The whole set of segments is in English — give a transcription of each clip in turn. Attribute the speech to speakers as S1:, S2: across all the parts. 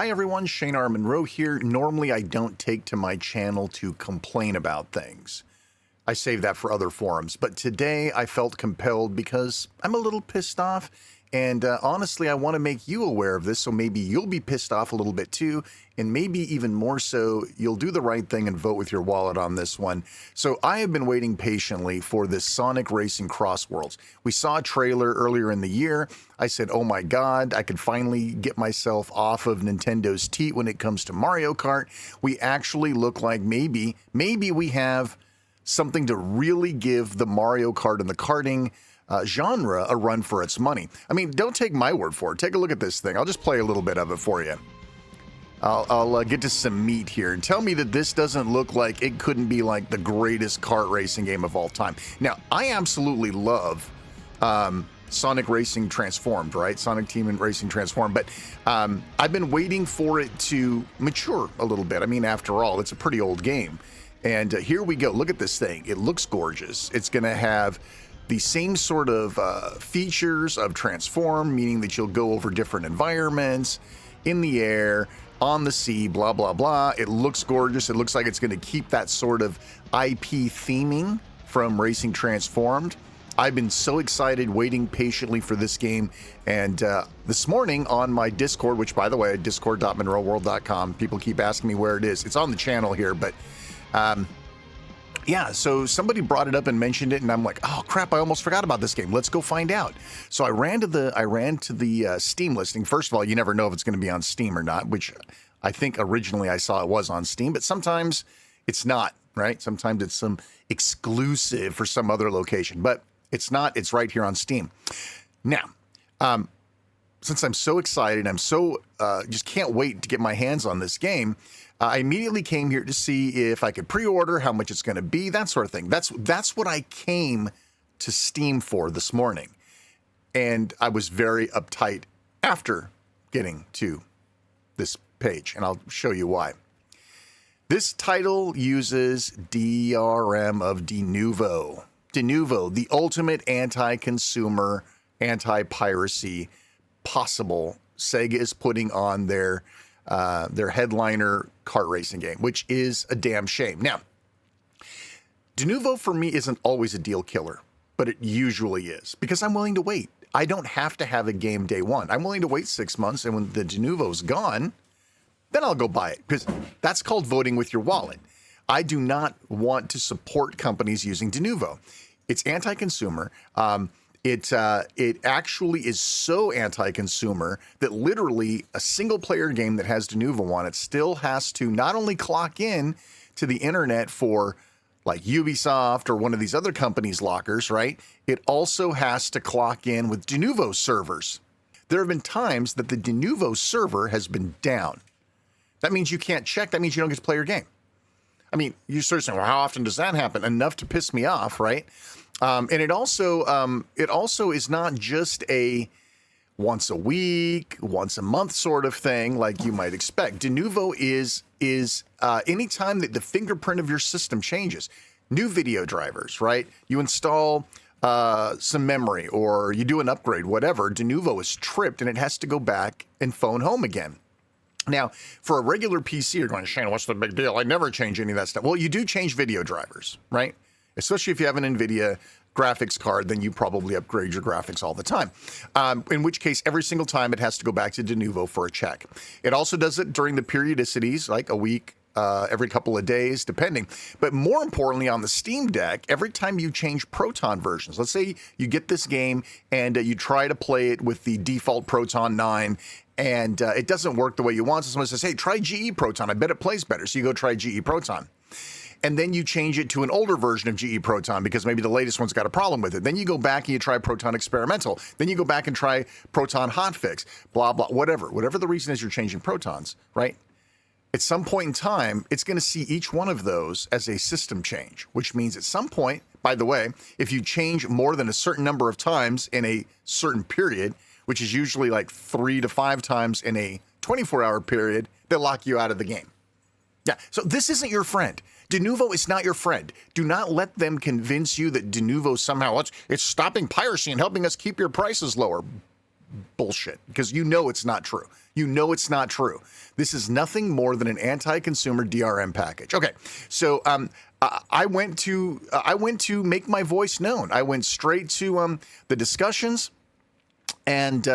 S1: Hi everyone, Shane R. Monroe here. Normally I don't take to my channel to complain about things. I save that for other forums, but today I felt compelled because I'm a little pissed off, and honestly I want to make you aware of this, so maybe you'll be pissed off a little bit too, and maybe even more so, you'll do the right thing and vote with your wallet on this one. So I have been waiting patiently for this Sonic Racing Crossworlds. We saw a trailer earlier in the year. I said, oh my God, I could finally get myself off of Nintendo's teat when it comes to Mario Kart. We actually look like maybe we have something to really give the Mario Kart and the karting genre a run for its money. I mean, don't take my word for it. Take a look at this thing. I'll just play a little bit of it for you. I'll get to some meat here and tell me that this doesn't look like it couldn't be like the greatest kart racing game of all time. Now, I absolutely love Sonic Racing Transformed, right? Sonic Team and Racing Transformed, but I've been waiting for it to mature a little bit. I mean, after all, it's a pretty old game. And here we go. Look at this thing. It looks gorgeous. It's going to have the same sort of features of Transform, meaning that you'll go over different environments, in the air, on the sea, blah, blah, blah. It looks gorgeous. It looks like it's going to keep that sort of IP theming from Racing Transformed. I've been so excited, waiting patiently for this game. And this morning on my Discord, which, by the way, discord.monroeworld.com, people keep asking me where it is. It's on the channel here, but yeah, so somebody brought it up and mentioned it, and I'm like, oh crap, I almost forgot about this game. Let's go find out. So I ran to the Steam listing. First of all, you never know if it's going to be on Steam or not, which I think originally I saw it was on Steam, but sometimes it's not, right? Sometimes it's some exclusive for some other location, but it's not. It's right here on Steam. Now, since I'm so excited, I'm so just can't wait to get my hands on this game. I immediately came here to see if I could pre-order, how much it's going to be, that sort of thing. That's what I came to Steam for this morning. And I was very uptight after getting to this page, and I'll show you why. This title uses DRM of Denuvo. Denuvo, the ultimate anti-consumer, anti-piracy possible. Sega is putting on their headliner kart racing game, which is a damn shame. Now, Denuvo for me isn't always a deal killer, but it usually is because I'm willing to wait. I don't have to have a game day one. I'm willing to wait 6 months, and when the Denuvo's gone, then I'll go buy it because that's called voting with your wallet. I do not want to support companies using Denuvo. It's anti-consumer. It actually is so anti-consumer that literally a single-player game that has Denuvo on it still has to not only clock in to the internet for like Ubisoft or one of these other companies' lockers, right? It also has to clock in with Denuvo servers. There have been times that the Denuvo server has been down. That means you can't check. That means you don't get to play your game. I mean, you start saying, well, how often does that happen? Enough to piss me off, right? And it also is not just a once a week, once a month sort of thing like you might expect. Denuvo is anytime that the fingerprint of your system changes. New video drivers, right? You install some memory or you do an upgrade, whatever. Denuvo is tripped and it has to go back and phone home again. Now, for a regular PC, you're going, Shane, what's the big deal? I never change any of that stuff. Well, you do change video drivers, right? Especially if you have an NVIDIA graphics card, then you probably upgrade your graphics all the time. In which case, every single time it has to go back to Denuvo for a check. It also does it during the periodicities, like a week, every couple of days, depending. But more importantly, on the Steam Deck, every time you change Proton versions, let's say you get this game and you try to play it with the default Proton 9, and it doesn't work the way you want. So someone says, hey, try GE Proton. I bet it plays better. So you go try GE Proton. And then you change it to an older version of GE Proton because maybe the latest one's got a problem with it. Then you go back and you try Proton Experimental. Then you go back and try Proton Hotfix, blah, blah, whatever. Whatever the reason is you're changing Protons, right? At some point in time, it's going to see each one of those as a system change, which means at some point, by the way, if you change more than a certain number of times in a certain period, which is usually like 3 to 5 times in a 24-hour period, they'll lock you out of the game. Yeah, so this isn't your friend. Denuvo is not your friend. Do not let them convince you that Denuvo somehow it's stopping piracy and helping us keep your prices lower. bullshit because you know it's not true. You know it's not true. This is nothing more than an anti-consumer DRM package. Okay, so I went to make my voice known. I went straight to the discussions. And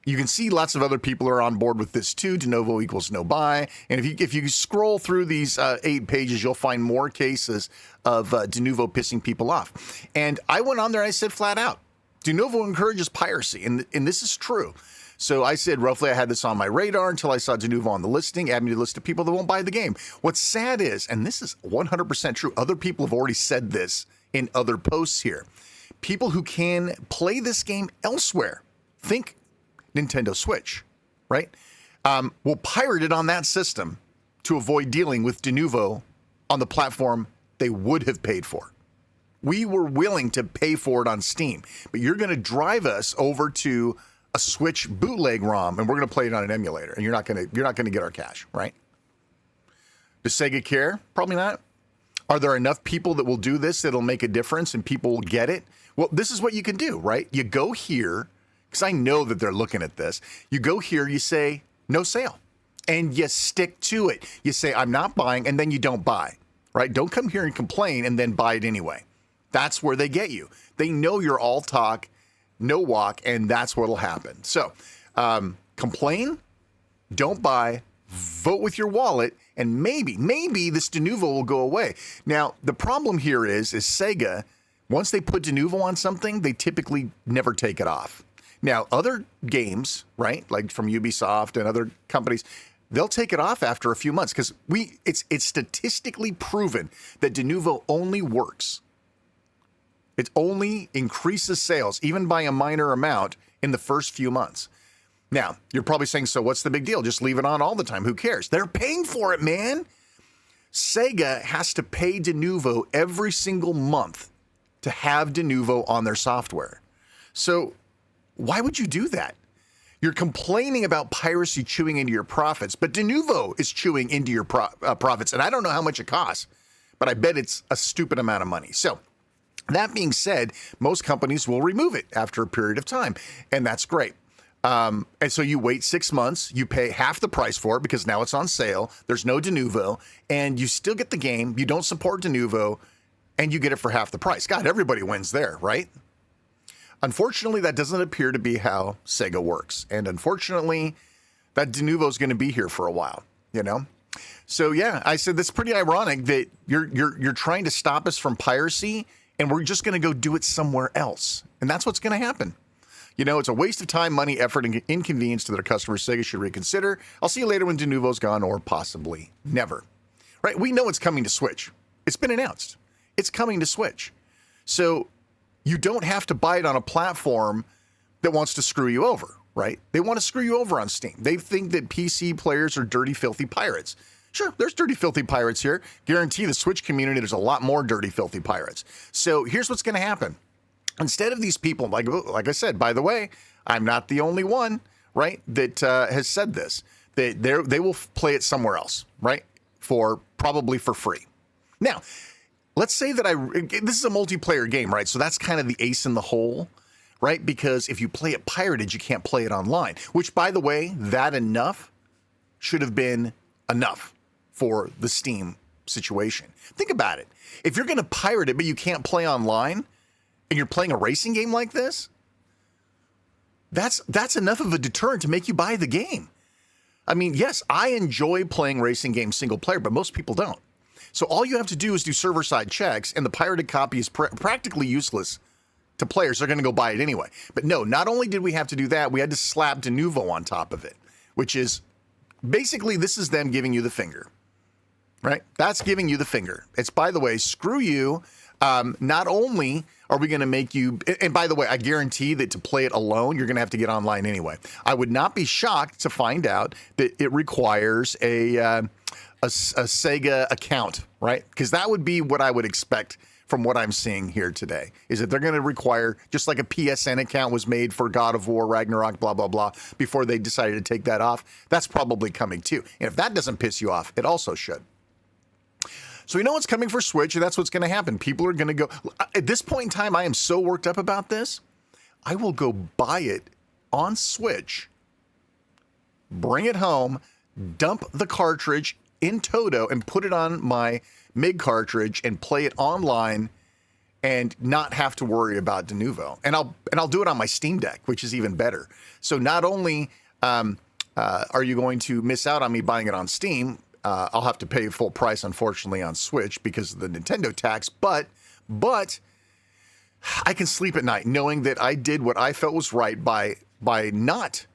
S1: you can see lots of other people are on board with this too. De novo equals no buy. And if you scroll through these 8 pages, you'll find more cases of de novo pissing people off. And I went on there and I said flat out, de novo encourages piracy. And this is true. So I said roughly I had this on my radar until I saw de novo on the listing, add me to the list of people that won't buy the game. What's sad is, and this is 100% true, other people have already said this in other posts here, people who can play this game elsewhere, think Nintendo Switch, right? Will pirate it on that system to avoid dealing with de novo on the platform they would have paid for. We were willing to pay for it on Steam, but you're going to drive us over to a Switch bootleg ROM, and we're going to play it on an emulator, and you're not going to get our cash, right? Does Sega care? Probably not. Are there enough people that will do this that'll make a difference and people will get it? Well, this is what you can do, right? You go here, because I know that they're looking at this. You go here, you say, no sale. And you stick to it. You say, I'm not buying, and then you don't buy, right? Don't come here and complain and then buy it anyway. That's where they get you. They know you're all talk, no walk, and that's what'll happen. So complain, don't buy, vote with your wallet, and maybe this de novo will go away. Now, the problem here is Sega, once they put de novo on something, they typically never take it off. Now, other games, right, like from Ubisoft and other companies, they'll take it off after a few months because it's statistically proven that de novo only works. It only increases sales, even by a minor amount, in the first few months. Now, you're probably saying, so what's the big deal? Just leave it on all the time. Who cares? They're paying for it, man. Sega has to pay de novo every single month to have de novo on their software. So why would you do that? You're complaining about piracy chewing into your profits, but de novo is chewing into your profits. And I don't know how much it costs, but I bet it's a stupid amount of money. So that being said, most companies will remove it after a period of time, and that's great. And so you wait 6 months, you pay half the price for it because now it's on sale, there's no de novo, and you still get the game, you don't support de novo, and you get it for half the price. God, everybody wins there, right? Unfortunately, that doesn't appear to be how Sega works. And unfortunately, that de novo is going to be here for a while, you know? So yeah, I said that's pretty ironic that you're trying to stop us from piracy, and we're just going to go do it somewhere else. And that's what's going to happen. You know, it's a waste of time, money, effort, and inconvenience to their customers. Sega should reconsider. I'll see you later when de novo's gone, or possibly never. Right? We know it's coming to Switch. It's been announced. It's coming to Switch. So you don't have to buy it on a platform that wants to screw you over, right? They want to screw you over on Steam. They think that PC players are dirty, filthy pirates. Sure, there's dirty, filthy pirates here. Guarantee the Switch community, there's a lot more dirty, filthy pirates. So here's what's going to happen. Instead of these people, like I said, by the way, I'm not the only one, right, that has said this. They will play it somewhere else, right, probably for free. Now, let's say that this is a multiplayer game, right? So that's kind of the ace in the hole, right? Because if you play it pirated, you can't play it online, which, by the way, that enough should have been enough for the Steam situation. Think about it. If you're going to pirate it, but you can't play online, and you're playing a racing game like this, that's enough of a deterrent to make you buy the game. I mean, yes, I enjoy playing racing games single player, but most people don't. So all you have to do is do server-side checks, and the pirated copy is practically useless to players. They're going to go buy it anyway. But no, not only did we have to do that, we had to slap de novo on top of it, which is basically this is them giving you the finger, right? That's giving you the finger. It's, by the way, screw you. Not only are we going to make you, and by the way, I guarantee that to play it alone, you're going to have to get online anyway. I would not be shocked to find out that it requires a Sega account, right? Because that would be what I would expect from what I'm seeing here today, is that they're going to require, just like a PSN account was made for God of War, Ragnarok, blah, blah, blah, before they decided to take that off. That's probably coming too. And if that doesn't piss you off, it also should. So we know what's coming for Switch, and that's what's going to happen. People are going to go, at this point in time, I am so worked up about this, I will go buy it on Switch, bring it home, dump the cartridge in Toto, and put it on my MiG cartridge and play it online and not have to worry about Denuvo. And I'll do it on my Steam Deck, which is even better. So not only are you going to miss out on me buying it on Steam, I'll have to pay full price, unfortunately, on Switch because of the Nintendo tax, but I can sleep at night knowing that I did what I felt was right by not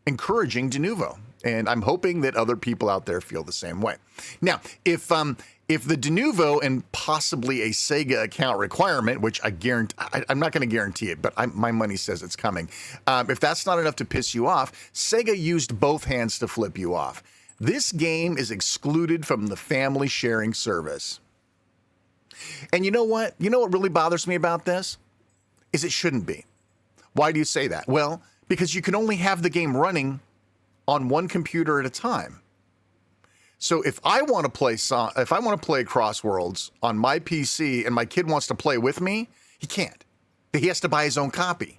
S1: encouraging Denuvo. And I'm hoping that other people out there feel the same way. Now, if the Denuvo and possibly a Sega account requirement, which I guarantee, I'm not going to guarantee it, but my money says it's coming. If that's not enough to piss you off, Sega used both hands to flip you off. This game is excluded from the family sharing service. And you know what? You know what really bothers me about this? Is it shouldn't be. Why do you say that? Well, because you can only have the game running on one computer at a time. So if I want to play Crossworlds on my PC and my kid wants to play with me, he can't. He has to buy his own copy.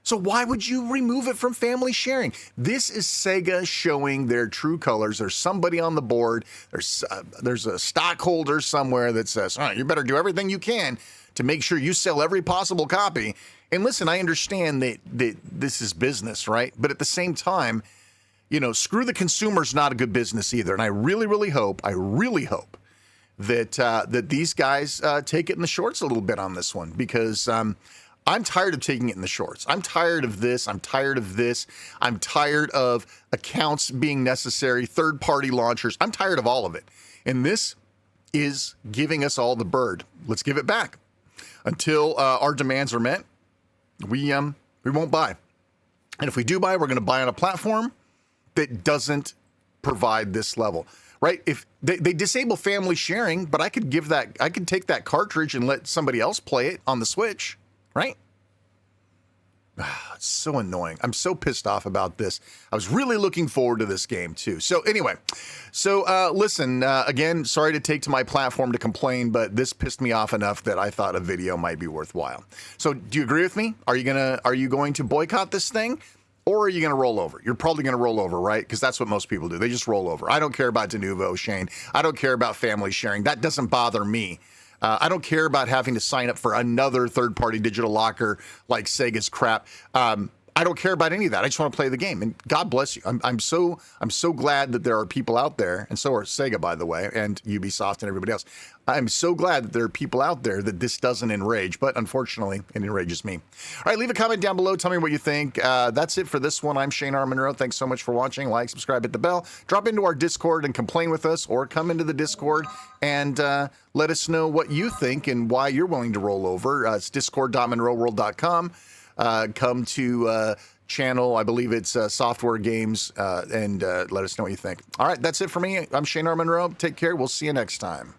S1: So why would you remove it from family sharing? This is Sega showing their true colors. There's somebody on the board. There's a stockholder somewhere that says, you better do everything you can to make sure you sell every possible copy. And listen, I understand that this is business, right? But at the same time, screw the consumer's not a good business either. And I really, really hope that these guys take it in the shorts a little bit on this one, because I'm tired of taking it in the shorts. I'm tired of this. I'm tired of this. I'm tired of accounts being necessary, third-party launchers. I'm tired of all of it. And this is giving us all the bird. Let's give it back. Until our demands are met, we won't buy. And if we do buy, we're going to buy on a platform that doesn't provide this level, right? If they disable family sharing, but I could take that cartridge and let somebody else play it on the Switch. Right? It's so annoying. I'm so pissed off about this. I was really looking forward to this game too. So anyway, listen, again, sorry to take to my platform to complain, but this pissed me off enough that I thought a video might be worthwhile. So do you agree with me? Are you going to boycott this thing? Or are you going to roll over? You're probably going to roll over, right? Because that's what most people do. They just roll over. I don't care about Denuvo, Shane. I don't care about family sharing. That doesn't bother me. I don't care about having to sign up for another third-party digital locker like Sega's crap. I don't care about any of that. I just want to play the game, and God bless you. I'm so glad that there are people out there, and so are Sega, by the way, and Ubisoft and everybody else. I'm so glad that there are people out there that this doesn't enrage, but unfortunately, it enrages me. All right, leave a comment down below. Tell me what you think. That's it for this one. I'm Shane R. Monroe. Thanks so much for watching. Like, subscribe, hit the bell. Drop into our Discord and complain with us, or come into the Discord and let us know what you think and why you're willing to roll over. It's discord.monroeworld.com. Come to channel, I believe it's Software Games, and let us know what you think. All right, that's it for me. I'm Shane R. Monroe. Take care. We'll see you next time.